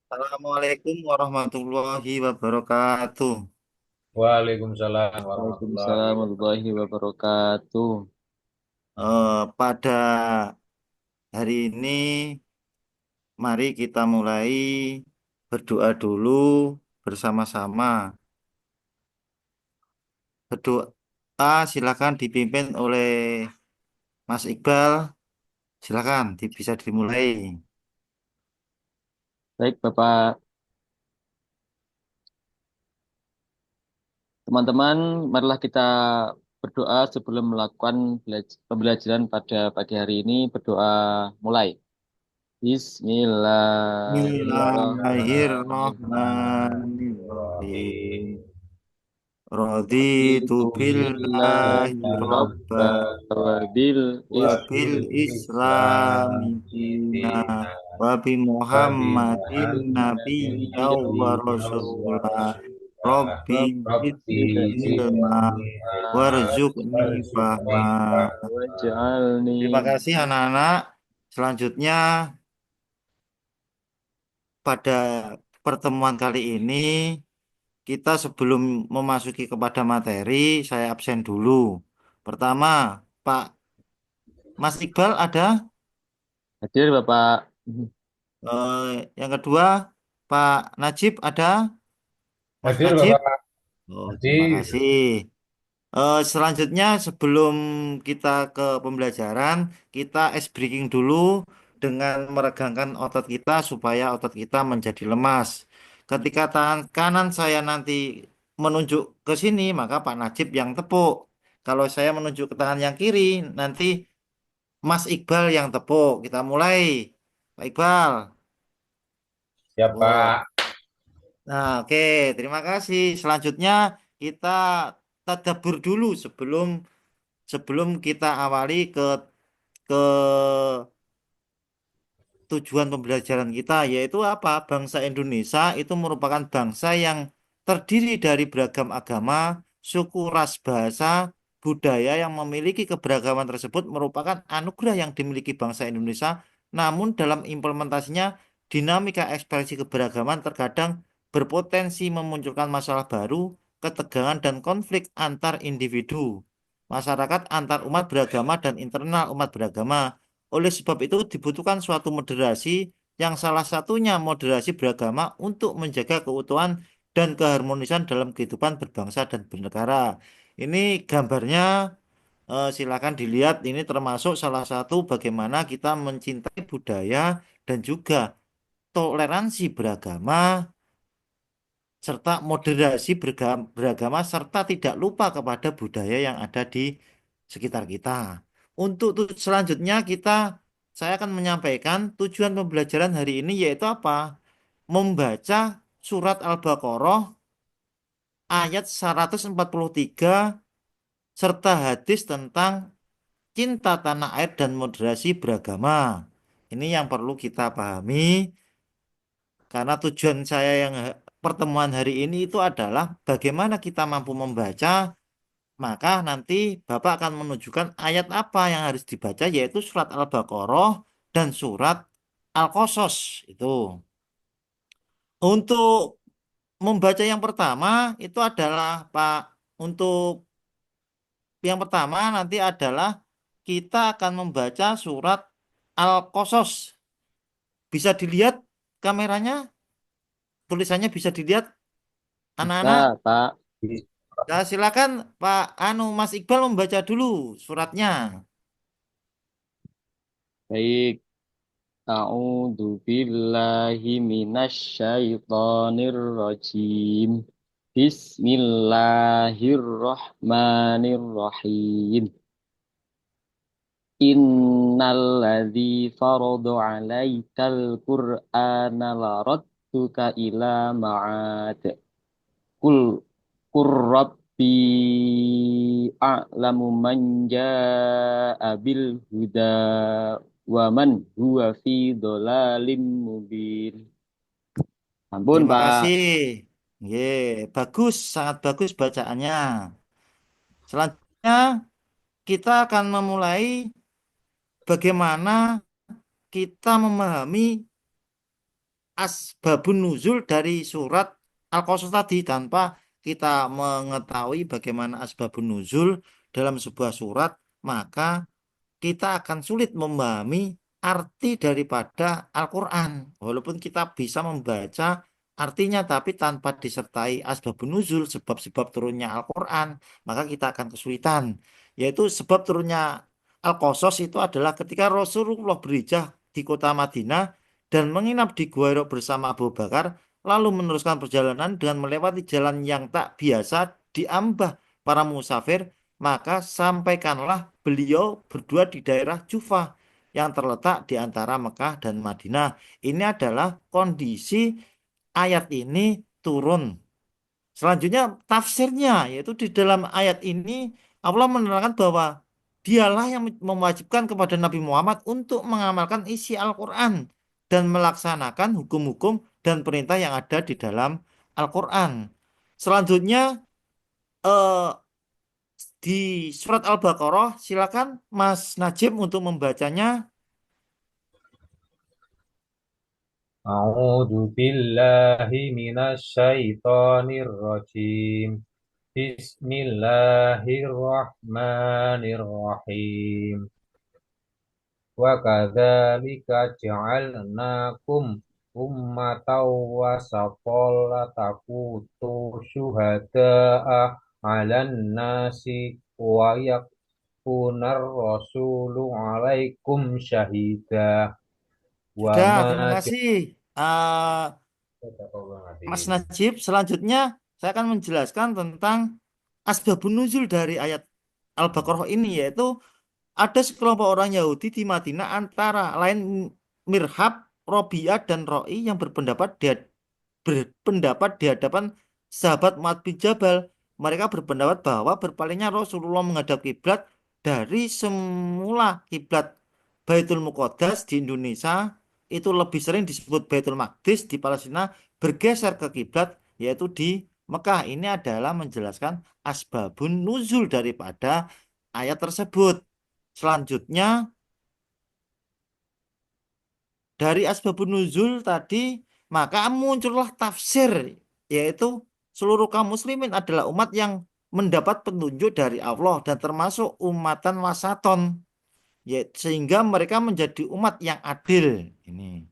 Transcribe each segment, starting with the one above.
Assalamualaikum warahmatullahi wabarakatuh. Waalaikumsalam warahmatullahi Waalaikumsalam wabarakatuh. warahmatullahi wabarakatuh. Pada hari ini, mari kita mulai berdoa dulu bersama-sama. Berdoa silakan dipimpin oleh Mas Iqbal. Silakan bisa dimulai. Baik, Bapak, teman-teman, marilah kita berdoa sebelum melakukan pembelajaran pada pagi hari ini. Berdoa mulai. Bismillahirrahmanirrahim. Bismillahirrahmanirrahim. Raditu Itu billahi billahi robba robba wa bil wabil Wabil islami Islam dina dina wabi Wabi Muhammadin Muhammadin nabiyya wa nabiyya wa rasulah rasulah. Rabbi Rabbi zidni ilma zidni ilma warzuqni warzuqni fahma. fahma. waj'alni. Terima kasih anak-anak. Selanjutnya pada pertemuan kali ini kita sebelum memasuki kepada materi saya absen dulu. Pertama, Pak Mas Iqbal ada? Hadir, Bapak. Eh, yang kedua, Pak Najib ada? Mas Hadir Najib? Bapak. Oh, terima Hadir. kasih. Selanjutnya, sebelum kita ke pembelajaran, kita ice breaking dulu dengan meregangkan otot kita supaya otot kita menjadi lemas. Ketika tangan kanan saya nanti menunjuk ke sini, maka Pak Najib yang tepuk. Kalau saya menunjuk ke tangan yang kiri, nanti Mas Iqbal yang tepuk. Kita mulai. Pak Iqbal. Oh, Siapa? nah, oke, terima kasih. Selanjutnya kita tadabbur dulu sebelum sebelum kita awali ke tujuan pembelajaran kita, yaitu apa? Bangsa Indonesia itu merupakan bangsa yang terdiri dari beragam agama, suku, ras, bahasa, budaya yang memiliki keberagaman tersebut merupakan anugerah yang dimiliki bangsa Indonesia. Namun dalam implementasinya, dinamika ekspresi keberagaman terkadang berpotensi memunculkan masalah baru, ketegangan dan konflik antar individu, masyarakat antar umat beragama dan internal umat beragama. Oleh sebab itu dibutuhkan suatu moderasi yang salah satunya moderasi beragama untuk menjaga keutuhan dan keharmonisan dalam kehidupan berbangsa dan bernegara. Ini gambarnya, silakan dilihat. Ini termasuk salah satu bagaimana kita mencintai budaya dan juga toleransi beragama serta moderasi beragama serta tidak lupa kepada budaya yang ada di sekitar kita. Untuk selanjutnya saya akan menyampaikan tujuan pembelajaran hari ini yaitu apa? Membaca surat Al-Baqarah ayat 143 serta hadis tentang cinta tanah air dan moderasi beragama. Ini yang perlu kita pahami karena tujuan saya yang pertemuan hari ini itu adalah bagaimana kita mampu membaca. Maka nanti Bapak akan menunjukkan ayat apa yang harus dibaca, yaitu surat Al-Baqarah dan surat Al-Qasas itu. Untuk membaca yang pertama itu adalah Pak, untuk yang pertama nanti adalah kita akan membaca surat Al-Qasas. Bisa dilihat kameranya, tulisannya bisa dilihat anak-anak. Bisa, Pak. Nah, silakan Pak Mas Iqbal membaca dulu suratnya. Baik. A'udzu billahi minasyaitonir rajim. Bismillahirrahmanirrahim. Innalladzi farada 'alaikal qur'ana laradduka ila ma'ad. Kul Qur rabbi a'lamu man jaa'a bil huda wa man huwa fi dhalalim mubin. Ampun, Terima kasih. Pak. Ye, bagus, sangat bagus bacaannya. Selanjutnya kita akan memulai bagaimana kita memahami asbabun nuzul dari surat Al-Qasas tadi tanpa kita mengetahui bagaimana asbabun nuzul dalam sebuah surat, maka kita akan sulit memahami arti daripada Al-Quran. Walaupun kita bisa membaca artinya, tapi tanpa disertai asbabun nuzul, sebab-sebab turunnya Al-Quran, maka kita akan kesulitan. Yaitu sebab turunnya Al-Qasas itu adalah ketika Rasulullah berhijrah di kota Madinah dan menginap di Gua Hira bersama Abu Bakar, lalu meneruskan perjalanan dengan melewati jalan yang tak biasa diambah para musafir, maka sampaikanlah beliau berdua di daerah Jufah yang terletak di antara Mekah dan Madinah. Ini adalah kondisi ayat ini turun. Selanjutnya tafsirnya, yaitu di dalam ayat ini Allah menerangkan bahwa dialah yang mewajibkan kepada Nabi Muhammad untuk mengamalkan isi Al-Quran dan melaksanakan hukum-hukum dan perintah yang ada di dalam Al-Quran. Selanjutnya eh, di surat Al-Baqarah, silakan Mas Najib untuk membacanya. A'udzu billahi minasy syaithanir rajim. Bismillahirrahmanirrahim. Wa kadzalika ja'alnakum ummatan wasatan latakutu syuhada'a 'alan nasi wa yakunar rasulu 'alaikum syahida wa Sudah, ma terima kasih. Mas ja'alna. Najib, selanjutnya saya akan menjelaskan tentang asbabun nuzul dari ayat Al-Baqarah ini, yaitu ada sekelompok orang Yahudi di Madinah antara lain Mirhab, Robiah, dan Roi yang berpendapat di hadapan sahabat Mu'adz bin Jabal. Mereka berpendapat bahwa berpalingnya Rasulullah menghadap kiblat dari semula kiblat Baitul Muqaddas di Indonesia itu lebih sering disebut Baitul Maqdis di Palestina, bergeser ke kiblat yaitu di Mekah. Ini adalah menjelaskan asbabun nuzul daripada ayat tersebut. Selanjutnya dari asbabun nuzul tadi, maka muncullah tafsir, yaitu seluruh kaum muslimin adalah umat yang mendapat petunjuk dari Allah dan termasuk umatan wasaton, sehingga mereka menjadi umat yang adil. Ini.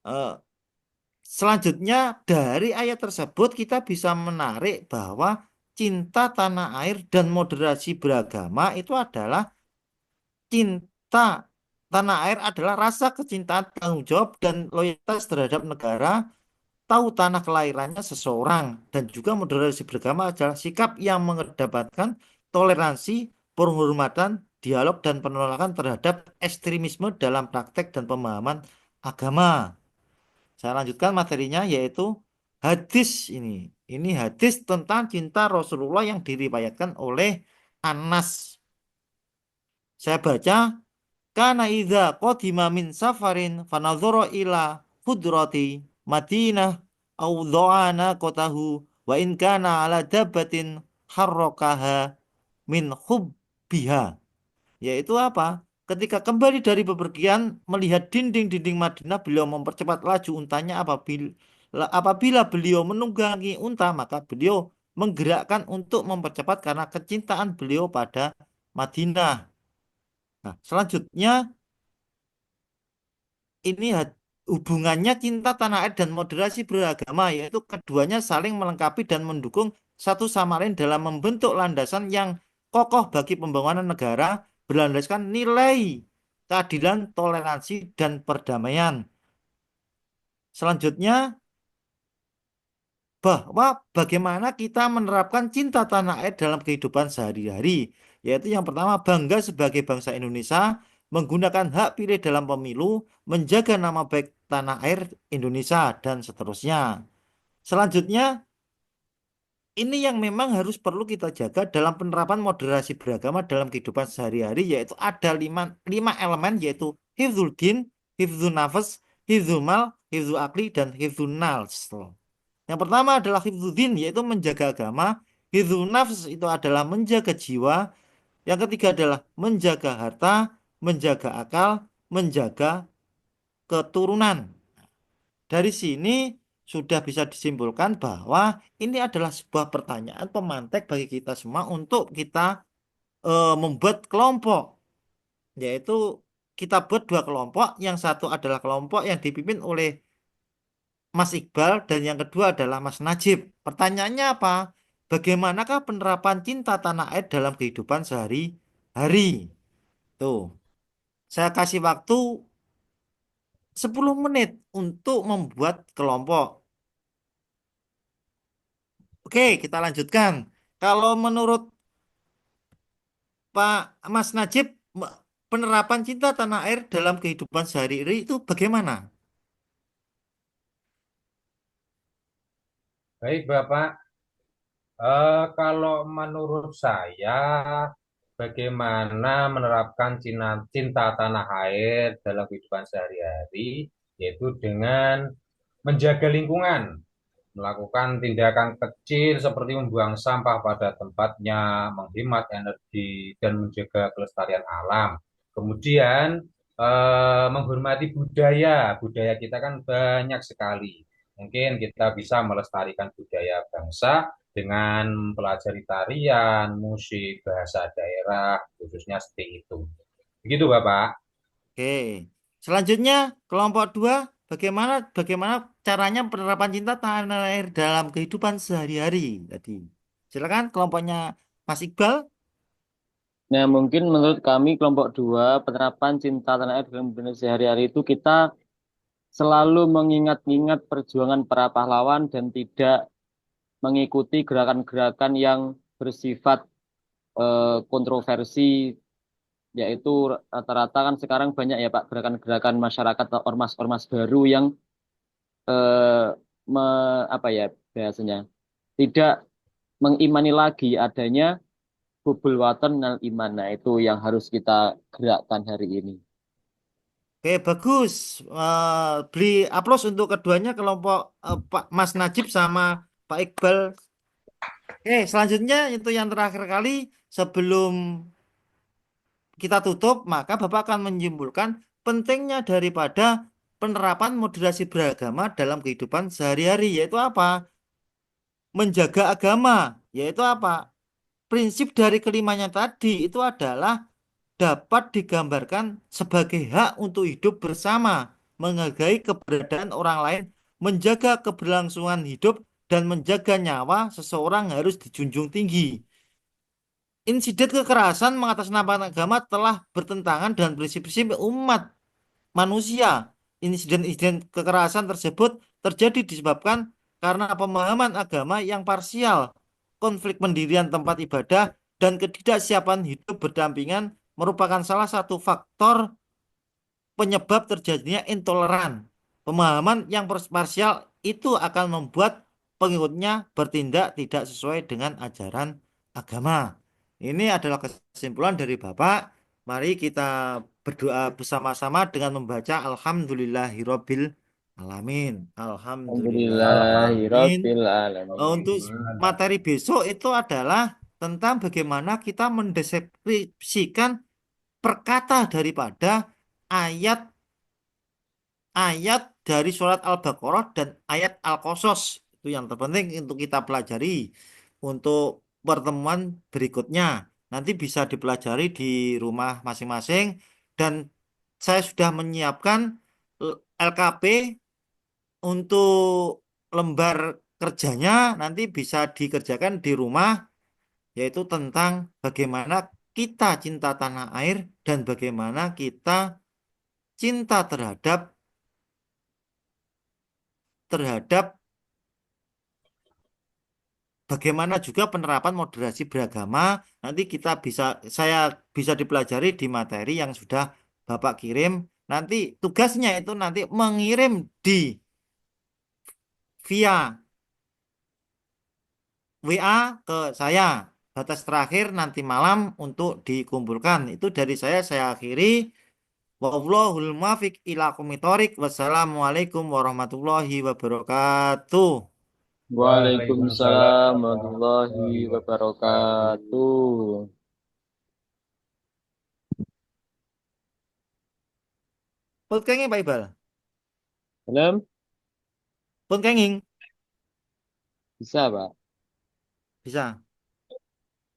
Eh, Selanjutnya dari ayat tersebut kita bisa menarik bahwa cinta tanah air dan moderasi beragama itu adalah cinta tanah air adalah rasa kecintaan, tanggung jawab, dan loyalitas terhadap negara, tahu tanah kelahirannya seseorang, dan juga moderasi beragama adalah sikap yang mengedepankan toleransi, penghormatan, dialog, dan penolakan terhadap ekstremisme dalam praktek dan pemahaman agama. Saya lanjutkan materinya yaitu hadis ini. Ini hadis tentang cinta Rasulullah yang diriwayatkan oleh Anas. Saya baca, kana idza qadima min safarin fanadhara ila hudrati Madinah au dha'ana kotahu wa in kana ala dabbatin harrakaha min hubbiha. Yaitu apa? Ketika kembali dari bepergian melihat dinding-dinding Madinah, beliau mempercepat laju untanya. Apabila beliau menunggangi unta, maka beliau menggerakkan untuk mempercepat karena kecintaan beliau pada Madinah. Nah, selanjutnya ini hubungannya cinta tanah air dan moderasi beragama, yaitu keduanya saling melengkapi dan mendukung satu sama lain dalam membentuk landasan yang kokoh bagi pembangunan negara berlandaskan nilai keadilan, toleransi, dan perdamaian. Selanjutnya, bahwa bagaimana kita menerapkan cinta tanah air dalam kehidupan sehari-hari, yaitu yang pertama bangga sebagai bangsa Indonesia, menggunakan hak pilih dalam pemilu, menjaga nama baik tanah air Indonesia, dan seterusnya. Selanjutnya, ini yang memang harus perlu kita jaga dalam penerapan moderasi beragama dalam kehidupan sehari-hari, yaitu ada lima elemen, yaitu hifdzul din, hifdzul nafas, hifdzul mal, hifdzul akli, dan hifdzul nals. Yang pertama adalah hifdzuddin, yaitu menjaga agama. Hifdzun nafs itu adalah menjaga jiwa. Yang ketiga adalah menjaga harta, menjaga akal, menjaga keturunan. Dari sini sudah bisa disimpulkan bahwa ini adalah sebuah pertanyaan pemantik bagi kita semua untuk kita membuat kelompok, yaitu kita buat dua kelompok. Yang satu adalah kelompok yang dipimpin oleh Mas Iqbal dan yang kedua adalah Mas Najib. Pertanyaannya apa? Bagaimanakah penerapan cinta tanah air dalam kehidupan sehari-hari? Tuh, saya kasih waktu 10 menit untuk membuat kelompok. Oke, kita lanjutkan. Kalau menurut Pak Mas Najib, penerapan cinta tanah air dalam kehidupan sehari-hari itu bagaimana? Baik, Bapak. Kalau menurut saya, bagaimana menerapkan cinta tanah air dalam kehidupan sehari-hari, yaitu dengan menjaga lingkungan, melakukan tindakan kecil seperti membuang sampah pada tempatnya, menghemat energi, dan menjaga kelestarian alam. Kemudian, menghormati budaya. Budaya kita kan banyak sekali. Mungkin kita bisa melestarikan budaya bangsa dengan mempelajari tarian, musik, bahasa daerah, khususnya seperti itu. Begitu, Bapak. Oke. Selanjutnya, kelompok dua, bagaimana bagaimana caranya penerapan cinta tanah air dalam kehidupan sehari-hari tadi. Silakan kelompoknya Mas Iqbal. Nah, mungkin menurut kami kelompok dua, penerapan cinta tanah air dalam kehidupan sehari-hari itu kita selalu mengingat-ingat perjuangan para pahlawan dan tidak mengikuti gerakan-gerakan yang bersifat kontroversi, yaitu rata-rata kan sekarang banyak ya Pak gerakan-gerakan masyarakat atau ormas-ormas baru yang eh, me, apa ya biasanya tidak mengimani lagi adanya hubul waton nal iman. Nah, itu yang harus kita gerakkan hari ini. Oke, bagus. Beri aplaus untuk keduanya kelompok Pak Mas Najib sama Pak Iqbal. Oke, selanjutnya itu yang terakhir kali sebelum kita tutup, maka Bapak akan menyimpulkan pentingnya daripada penerapan moderasi beragama dalam kehidupan sehari-hari, yaitu apa? Menjaga agama, yaitu apa? Prinsip dari kelimanya tadi itu adalah dapat digambarkan sebagai hak untuk hidup bersama, menghargai keberadaan orang lain, menjaga keberlangsungan hidup, dan menjaga nyawa seseorang harus dijunjung tinggi. Insiden kekerasan mengatasnamakan agama telah bertentangan dengan prinsip-prinsip umat manusia. Insiden-insiden kekerasan tersebut terjadi disebabkan karena pemahaman agama yang parsial, konflik pendirian tempat ibadah, dan ketidaksiapan hidup berdampingan merupakan salah satu faktor penyebab terjadinya intoleran. Pemahaman yang parsial itu akan membuat pengikutnya bertindak tidak sesuai dengan ajaran agama. Ini adalah kesimpulan dari Bapak. Mari kita berdoa bersama-sama dengan membaca Alhamdulillahirobbil alamin. Alhamdulillahirobbil alamin. Alhamdulillahirabbil alamin. Untuk materi besok itu adalah tentang bagaimana kita mendeskripsikan perkata daripada ayat ayat dari surat Al-Baqarah dan ayat Al-Qasas. Itu yang terpenting untuk kita pelajari untuk pertemuan berikutnya. Nanti bisa dipelajari di rumah masing-masing dan saya sudah menyiapkan LKP untuk lembar kerjanya nanti bisa dikerjakan di rumah, yaitu tentang bagaimana kita cinta tanah air dan bagaimana kita cinta terhadap bagaimana juga penerapan moderasi beragama. Nanti saya bisa dipelajari di materi yang sudah Bapak kirim. Nanti tugasnya itu nanti mengirim di via WA ke saya. Batas terakhir nanti malam untuk dikumpulkan. Itu dari saya akhiri. Wallahul muwaffiq ila aqwamit thoriq. Wassalamualaikum warahmatullahi wabarakatuh. Waalaikumsalam Waalaikumsalam warahmatullahi warahmatullahi wabarakatuh. wabarakatuh. Oke, Pak Iqbal. Salam. Pun kenging Bisa, Pak. bisa.